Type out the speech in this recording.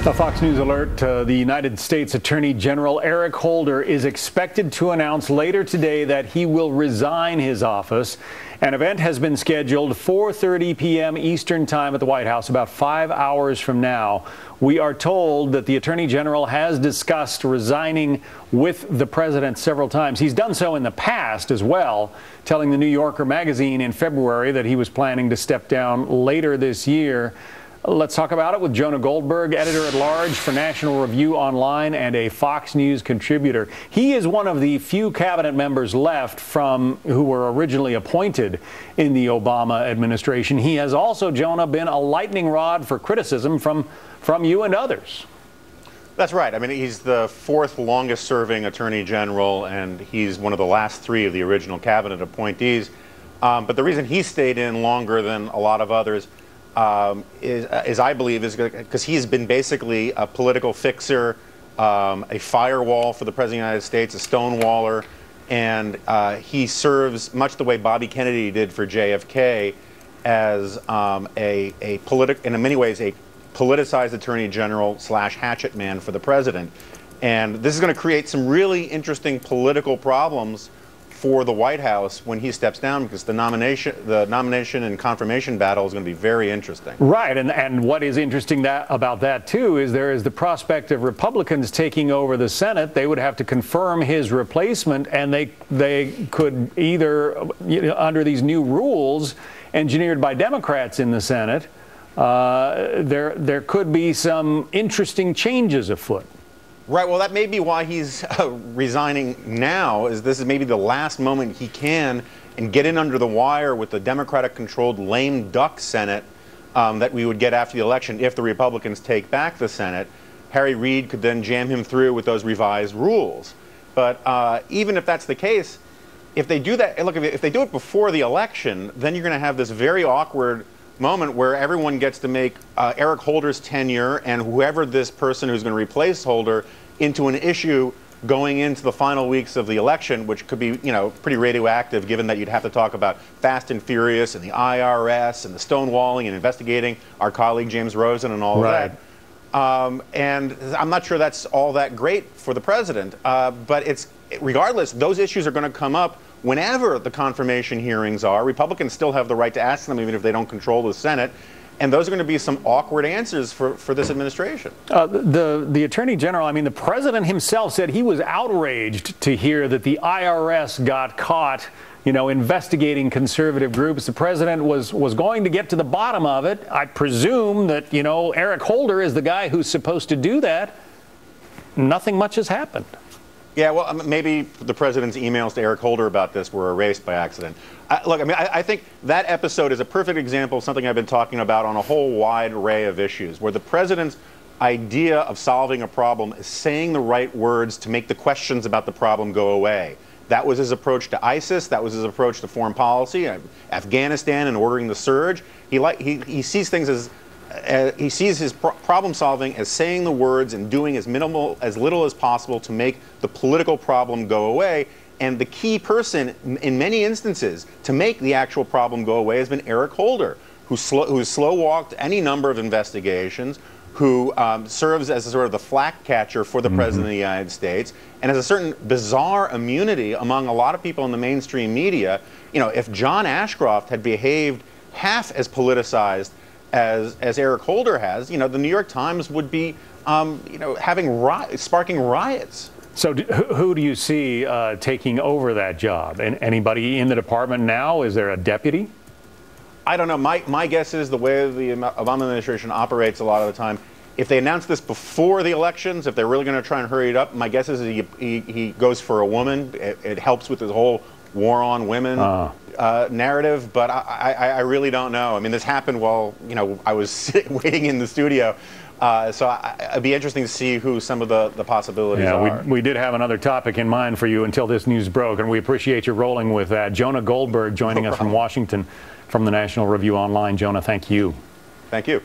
A Fox News alert. The United States Attorney General Eric Holder is expected to announce later today that he will resign his office. An event has been scheduled 4:30 p.m. Eastern Time at the White House, about 5 hours from now. We are told that the Attorney General has discussed resigning with the president several times. He's done so in the past as well, telling the New Yorker magazine in February that he was planning to step down later this year. Let's talk about it with Jonah Goldberg, editor-at-large for National Review Online and a Fox News contributor. He is one of the few cabinet members left from who were originally appointed in the Obama administration. He has also, Jonah, been a lightning rod for criticism from you and others. That's right. I mean, he's the fourth longest-serving attorney general, and he's one of the last three of the original cabinet appointees. But the reason he stayed in longer than a lot of others is I believe, is because he's been basically a political fixer, a firewall for the President of the United States, a stonewaller, and he serves much the way Bobby Kennedy did for JFK as in many ways, a politicized attorney general / hatchet man for the president. And this is going to create some really interesting political problems for the White House when he steps down, because the nomination and confirmation battle is going to be very interesting. Right, and what is interesting about that too is there is the prospect of Republicans taking over the Senate. They would have to confirm his replacement, and they could either, under these new rules engineered by Democrats in the Senate, there could be some interesting changes afoot. Right. Well, that may be why he's resigning now, is this is maybe the last moment he can and get in under the wire with the Democratic-controlled lame duck Senate that we would get after the election if the Republicans take back the Senate. Harry Reid could then jam him through with those revised rules. But even if that's the case, if they do that, look, if they do it before the election, then you're going to have this very awkward moment where everyone gets to make Eric Holder's tenure and whoever this person who's going to replace Holder into an issue going into the final weeks of the election, which could be, pretty radioactive, given that you'd have to talk about Fast and Furious and the IRS and the stonewalling and investigating our colleague James Rosen and all of that. And I'm not sure that's all that great for the president. But regardless, those issues are going to come up whenever the confirmation hearings are. Republicans still have the right to ask them, even if they don't control the Senate. And those are going to be some awkward answers for this administration. The Attorney General, I mean, the president himself said he was outraged to hear that the IRS got caught, investigating conservative groups. The president was going to get to the bottom of it. I presume that, Eric Holder is the guy who's supposed to do that. Nothing much has happened. Yeah, well, maybe the president's emails to Eric Holder about this were erased by accident. Look, I mean, I think that episode is a perfect example of something I've been talking about on a whole wide array of issues, where the president's idea of solving a problem is saying the right words to make the questions about the problem go away. That was his approach to ISIS. That was his approach to foreign policy, Afghanistan, and ordering the surge. He sees things as he sees his problem solving as saying the words and doing as little as possible to make the political problem go away. And the key person in many instances to make the actual problem go away has been Eric Holder, who's slow-walked any number of investigations, who serves as sort of the flak catcher for the President of the United States, and has a certain bizarre immunity among a lot of people in the mainstream media. If John Ashcroft had behaved half as politicized as Eric Holder has, the New York Times would be, sparking riots. So who do you see taking over that job? And anybody in the department now? Is there a deputy? I don't know. My guess is the way the Obama administration operates a lot of the time, if they announce this before the elections, if they're really going to try and hurry it up, my guess is he goes for a woman. It helps with his whole war on women narrative, but I really don't know. I mean, this happened while I was waiting in the studio, so it'd be interesting to see who some of the possibilities are. We did have another topic in mind for you until this news broke, and we appreciate you rolling with that. Jonah Goldberg joining us from Washington from the National Review Online. Jonah, thank you. Thank you.